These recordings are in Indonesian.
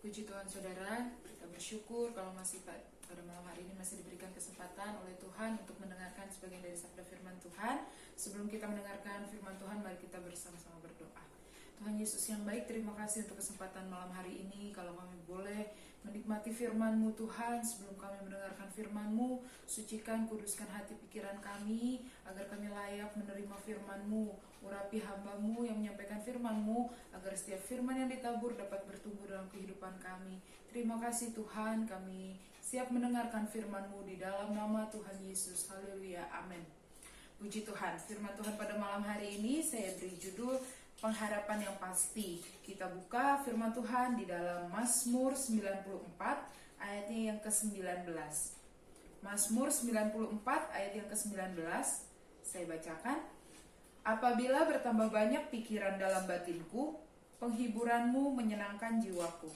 Puji Tuhan saudara, kita bersyukur kalau masih pada malam hari ini masih diberikan kesempatan oleh Tuhan untuk mendengarkan sebagian dari sabda firman Tuhan. Sebelum kita mendengarkan firman Tuhan, mari kita bersama-sama berdoa. Tuhan Yesus yang baik, terima kasih untuk kesempatan malam hari ini. Kalau kami boleh menikmati firman-Mu Tuhan, sebelum kami mendengarkan firman-Mu, sucikan, kuduskan hati pikiran kami, agar kami layak menerima firman-Mu. Urapi hamba-Mu yang menyampaikan firman-Mu, agar setiap firman yang ditabur dapat bertumbuh dalam kehidupan kami. Terima kasih Tuhan, kami siap mendengarkan firman-Mu di dalam nama Tuhan Yesus. Haleluya, amin. Puji Tuhan, firman Tuhan pada malam hari ini saya beri judul pengharapan yang pasti. Kita buka firman Tuhan di dalam Mazmur 94 ayatnya yang ke-19. Mazmur 94 ayat yang ke-19 saya bacakan. Apabila bertambah banyak pikiran dalam batinku, penghiburan-Mu menyenangkan jiwaku.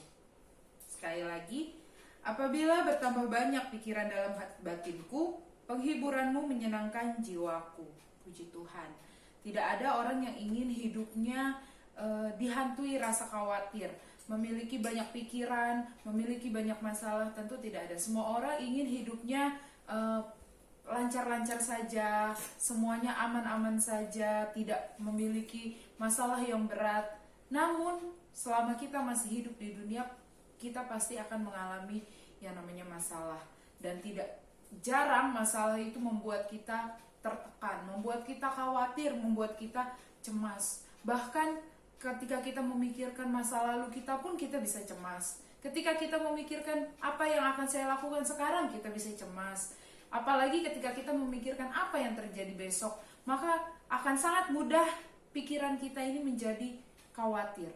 Sekali lagi, apabila bertambah banyak pikiran dalam batinku, penghiburan-Mu menyenangkan jiwaku. Puji Tuhan. Tidak ada orang yang ingin hidupnya dihantui rasa khawatir, memiliki banyak pikiran, memiliki banyak masalah. Tentu tidak ada. Semua orang ingin hidupnya lancar-lancar saja, semuanya aman-aman saja, tidak memiliki masalah yang berat. Namun selama kita masih hidup di dunia, kita pasti akan mengalami yang namanya masalah. Dan tidak jarang masalah itu membuat kita tertekan, membuat kita khawatir, membuat kita cemas. Bahkan ketika kita memikirkan masa lalu kita pun kita bisa cemas. Ketika kita memikirkan apa yang akan saya lakukan sekarang, kita bisa cemas. Apalagi ketika kita memikirkan apa yang terjadi besok, maka akan sangat mudah pikiran kita ini menjadi khawatir.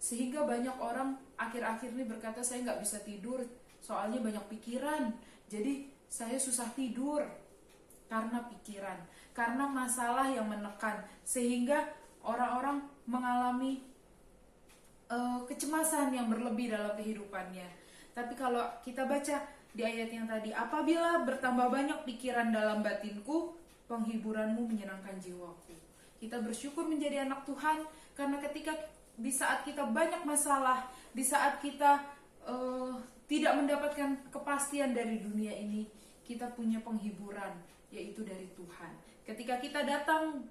Sehingga banyak orang akhir-akhir ini berkata, saya nggak bisa tidur, soalnya banyak pikiran. Jadi saya susah tidur. Karena pikiran, karena masalah yang menekan, sehingga orang-orang mengalami kecemasan yang berlebih dalam kehidupannya. Tapi kalau kita baca di ayat yang tadi, apabila bertambah banyak pikiran dalam batinku, penghiburan-Mu menyenangkan jiwaku. Kita bersyukur menjadi anak Tuhan, karena ketika di saat kita banyak masalah, di saat kita tidak mendapatkan kepastian dari dunia ini, kita punya penghiburan, yaitu dari Tuhan. Ketika kita datang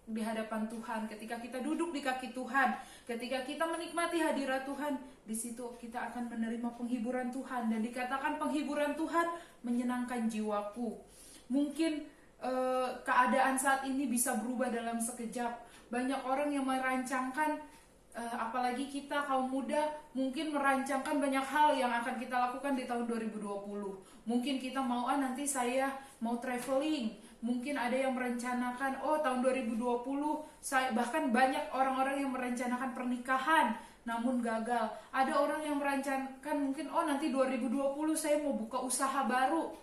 di hadapan Tuhan, ketika kita duduk di kaki Tuhan, ketika kita menikmati hadirat Tuhan, di situ kita akan menerima penghiburan Tuhan. Dan dikatakan penghiburan Tuhan menyenangkan jiwaku. Mungkin keadaan saat ini bisa berubah dalam sekejap. Banyak orang yang merancangkan, apalagi kita kaum muda, mungkin merancangkan banyak hal yang akan kita lakukan di tahun 2020. Mungkin kita mau, nanti saya mau traveling. Mungkin ada yang merencanakan, tahun 2020, bahkan banyak orang-orang yang merencanakan pernikahan, namun gagal. Ada orang yang merencanakan mungkin, nanti 2020 saya mau buka usaha baru.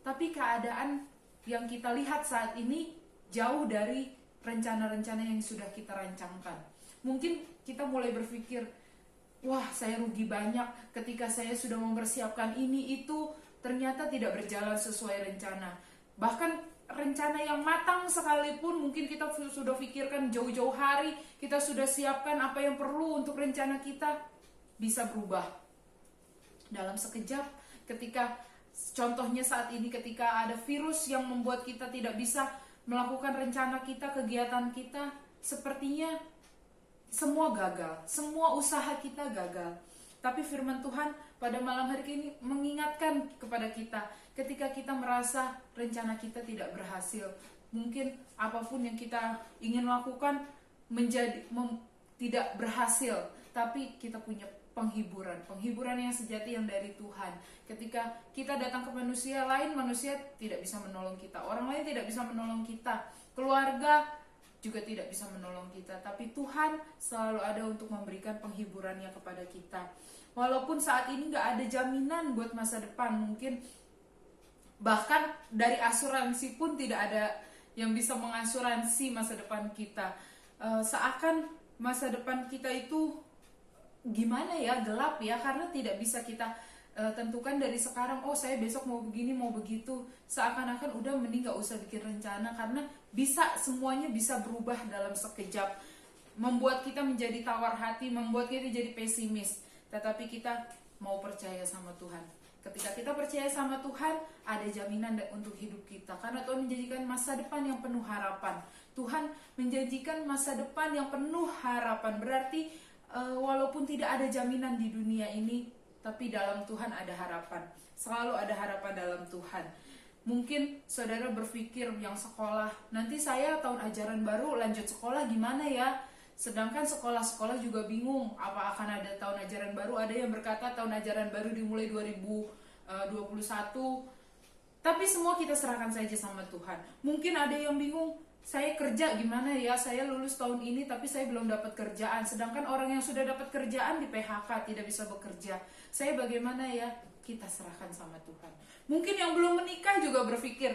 Tapi keadaan yang kita lihat saat ini jauh dari rencana-rencana yang sudah kita rancangkan. Mungkin kita mulai berpikir, wah saya rugi banyak ketika saya sudah mempersiapkan ini itu, ternyata tidak berjalan sesuai rencana. Bahkan rencana yang matang sekalipun mungkin kita sudah pikirkan jauh-jauh hari, kita sudah siapkan apa yang perlu untuk rencana kita, bisa berubah dalam sekejap. Ketika contohnya saat ini, ketika ada virus yang membuat kita tidak bisa melakukan rencana kita, kegiatan kita, sepertinya semua gagal, semua usaha kita gagal. Tapi firman Tuhan pada malam hari ini mengingatkan kepada kita, ketika kita merasa rencana kita tidak berhasil, mungkin apapun yang kita ingin lakukan tidak berhasil, tapi kita punya penghiburan yang sejati yang dari Tuhan. Ketika kita datang ke manusia lain, manusia tidak bisa menolong kita, orang lain tidak bisa menolong kita, keluarga juga tidak bisa menolong kita, tapi Tuhan selalu ada untuk memberikan penghiburannya kepada kita. Walaupun saat ini gak ada jaminan buat masa depan, mungkin bahkan dari asuransi pun tidak ada yang bisa mengasuransi masa depan kita. Seakan masa depan kita itu gimana ya, gelap ya, karena tidak bisa kita tentukan dari sekarang, saya besok mau begini, mau begitu. Seakan-akan udah mending gak usah bikin rencana, karena semuanya bisa berubah dalam sekejap. Membuat kita menjadi tawar hati, membuat kita jadi pesimis. tetapi kita mau percaya sama Tuhan. Ketika kita percaya sama Tuhan, ada jaminan untuk hidup kita. Karena Tuhan menjanjikan masa depan yang penuh harapan. Tuhan menjanjikan masa depan yang penuh harapan. Berarti walaupun tidak ada jaminan di dunia ini, tapi dalam Tuhan ada harapan. Selalu ada harapan dalam Tuhan. Mungkin saudara berpikir yang sekolah, nanti saya tahun ajaran baru lanjut sekolah gimana ya? Sedangkan sekolah-sekolah juga bingung apa akan ada tahun ajaran baru. Ada yang berkata tahun ajaran baru dimulai 2021. Tapi semua kita serahkan saja sama Tuhan. Mungkin ada yang bingung, saya kerja gimana ya? Saya lulus tahun ini tapi saya belum dapat kerjaan. Sedangkan orang yang sudah dapat kerjaan di PHK tidak bisa bekerja. Saya bagaimana ya? Kita serahkan sama Tuhan. Mungkin yang belum menikah juga berpikir,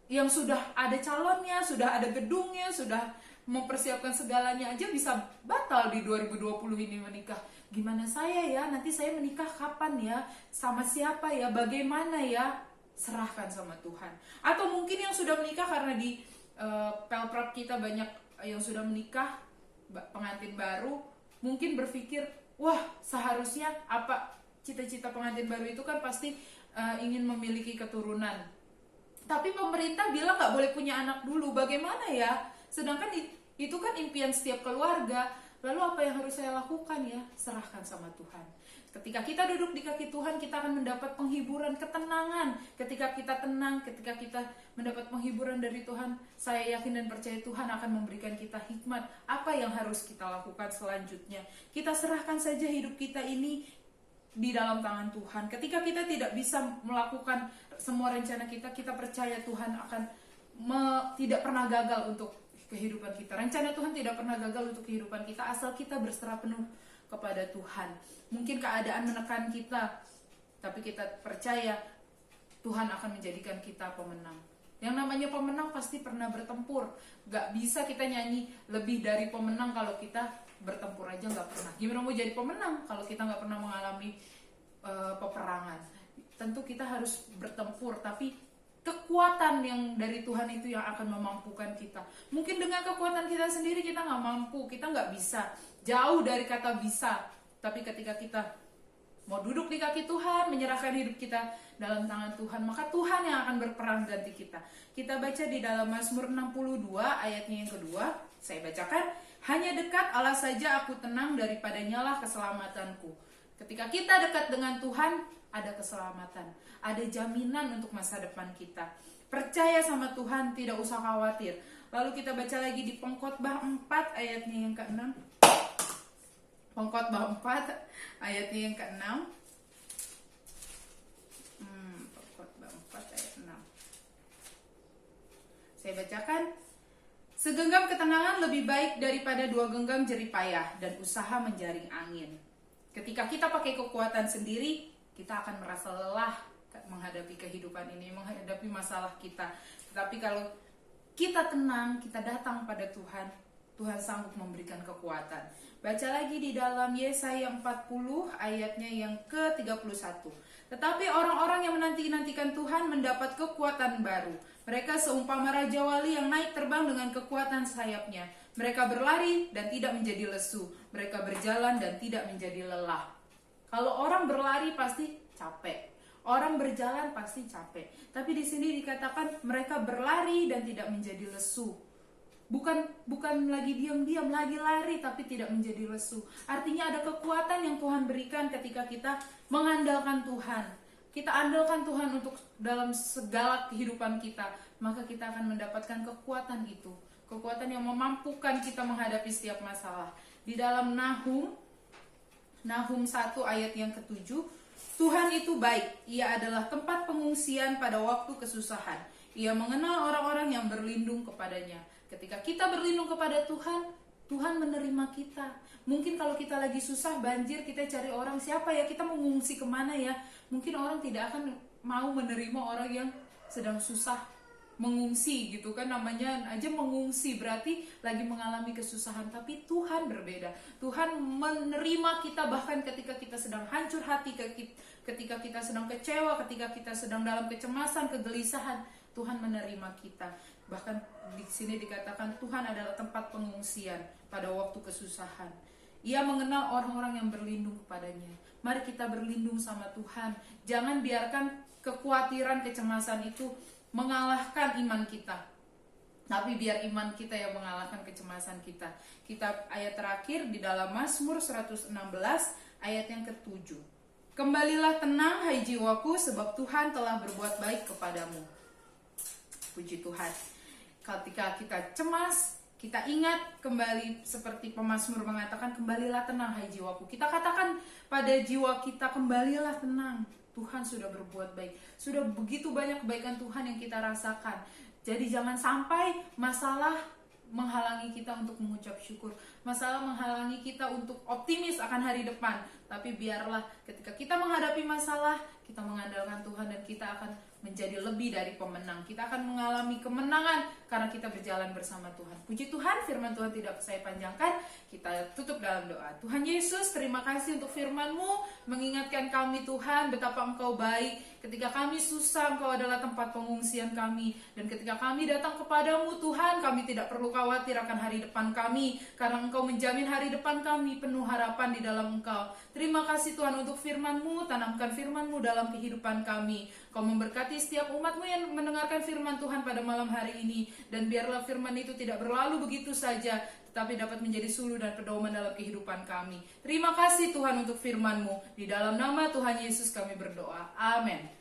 yang sudah ada calonnya, sudah ada gedungnya, sudah mempersiapkan segalanya aja bisa batal di 2020 ini menikah. Gimana saya ya? Nanti saya menikah kapan ya? Sama siapa ya? Bagaimana ya? Serahkan sama Tuhan. Atau mungkin yang sudah menikah, karena di Pelprap kita banyak yang sudah menikah, pengantin baru, mungkin berpikir, wah seharusnya apa, cita-cita pengantin baru itu kan pasti ingin memiliki keturunan. Tapi pemerintah bilang nggak boleh punya anak dulu. Bagaimana ya? Sedangkan itu kan impian setiap keluarga. Lalu apa yang harus saya lakukan ya? Serahkan sama Tuhan. Ketika kita duduk di kaki Tuhan, kita akan mendapat penghiburan, ketenangan. Ketika kita tenang, ketika kita mendapat penghiburan dari Tuhan, saya yakin dan percaya Tuhan akan memberikan kita hikmat. Apa yang harus kita lakukan selanjutnya? Kita serahkan saja hidup kita ini di dalam tangan Tuhan. Ketika kita tidak bisa melakukan semua rencana kita, kita percaya Tuhan akan tidak pernah gagal untuk kehidupan kita. Rencana Tuhan tidak pernah gagal untuk kehidupan kita asal kita berserah penuh kepada Tuhan. Mungkin keadaan menekan kita, tapi kita percaya Tuhan akan menjadikan kita pemenang. Yang namanya pemenang pasti pernah bertempur. Gak bisa kita nyanyi lebih dari pemenang kalau kita bertempur aja gak pernah. Gimana mau jadi pemenang kalau kita gak pernah mengalami peperangan? Tentu kita harus bertempur, tapi kekuatan yang dari Tuhan itu yang akan memampukan kita. Mungkin dengan kekuatan kita sendiri kita gak mampu, kita gak bisa. Jauh dari kata bisa. Tapi ketika kita mau duduk di kaki Tuhan, menyerahkan hidup kita dalam tangan Tuhan, maka Tuhan yang akan berperang ganti kita. Kita baca di dalam Mazmur 62 ayatnya yang kedua. Saya bacakan, hanya dekat Allah saja aku tenang, daripadanya lah keselamatanku. Ketika kita dekat dengan Tuhan, ada keselamatan, ada jaminan untuk masa depan kita. Percaya sama Tuhan, tidak usah khawatir. Lalu kita baca lagi di Pengkhotbah 4 ayatnya yang ke-6. Pengkhotbah 4 ayatnya yang ke-6. Pengkhotbah 4 ayat 6. Saya bacakan. Segenggam ketenangan lebih baik daripada 2 genggam jerih payah dan usaha menjaring angin. Ketika kita pakai kekuatan sendiri, kita akan merasa lelah menghadapi kehidupan ini, menghadapi masalah kita. Tetapi kalau kita tenang, kita datang pada Tuhan, Tuhan sanggup memberikan kekuatan. Baca lagi di dalam Yesaya 40 ayatnya yang ke-31. Tetapi orang-orang yang menanti-nantikan Tuhan mendapat kekuatan baru. Mereka seumpama raja wali yang naik terbang dengan kekuatan sayapnya. Mereka berlari dan tidak menjadi lesu. Mereka berjalan dan tidak menjadi lelah. Kalau orang berlari pasti capek. Orang berjalan pasti capek. Tapi di sini dikatakan mereka berlari dan tidak menjadi lesu. Bukan lagi diam-diam, lagi lari tapi tidak menjadi lesu. Artinya ada kekuatan yang Tuhan berikan ketika kita mengandalkan Tuhan. Kita andalkan Tuhan untuk dalam segala kehidupan kita, maka kita akan mendapatkan kekuatan itu. Kekuatan yang memampukan kita menghadapi setiap masalah. Di dalam Nahum 1 ayat yang ke-7, Tuhan itu baik, Ia adalah tempat pengungsian pada waktu kesusahan. Ia mengenal orang-orang yang berlindung kepadanya. Ketika kita berlindung kepada Tuhan, Tuhan menerima kita. Mungkin kalau kita lagi susah, banjir, kita cari orang, siapa ya, kita mengungsi kemana ya. Mungkin orang tidak akan mau menerima orang yang sedang susah mengungsi gitu kan, namanya aja mengungsi, berarti lagi mengalami kesusahan. Tapi Tuhan berbeda. Tuhan menerima kita bahkan ketika kita sedang hancur hati, ketika kita sedang kecewa, ketika kita sedang dalam kecemasan, kegelisahan, Tuhan menerima kita. Bahkan di sini dikatakan Tuhan adalah tempat pengungsian pada waktu kesusahan. Ia mengenal orang-orang yang berlindung kepadanya. Mari kita berlindung sama Tuhan. Jangan biarkan kekhawatiran, kecemasan itu mengalahkan iman kita. Tapi biar iman kita yang mengalahkan kecemasan kita. Kita ayat terakhir di dalam Mazmur 116 ayat yang ke-7. Kembalilah tenang hai jiwaku, sebab Tuhan telah berbuat baik kepadamu. Puji Tuhan. Ketika kita cemas, kita ingat kembali seperti pemazmur mengatakan, kembalilah tenang hai jiwaku. Kita katakan pada jiwa kita, kembalilah tenang. Tuhan sudah berbuat baik. Sudah begitu banyak kebaikan Tuhan yang kita rasakan. Jadi jangan sampai masalah menghalangi kita untuk mengucap syukur. Masalah menghalangi kita untuk optimis akan hari depan. Tapi biarlah ketika kita menghadapi masalah, kita mengandalkan Tuhan dan kita akan menjadi lebih dari pemenang. Kita akan mengalami kemenangan karena kita berjalan bersama Tuhan. Puji Tuhan, firman Tuhan tidak saya panjangkan. Kita tutup dalam doa. Tuhan Yesus, terima kasih untuk firman-Mu, mengingatkan kami Tuhan betapa Engkau baik. Ketika kami susah, Engkau adalah tempat pengungsian kami. Dan ketika kami datang kepadamu Tuhan, kami tidak perlu khawatir akan hari depan kami, karena Engkau menjamin hari depan kami penuh harapan di dalam Engkau. Terima kasih Tuhan untuk firman-Mu, tanamkan firman-Mu dalam kehidupan kami. Kau memberkati setiap umat-Mu yang mendengarkan firman Tuhan pada malam hari ini. Dan biarlah firman itu tidak berlalu begitu saja, tetapi dapat menjadi suluh dan pedoman dalam kehidupan kami. Terima kasih Tuhan untuk firman-Mu. Di dalam nama Tuhan Yesus kami berdoa. Amin.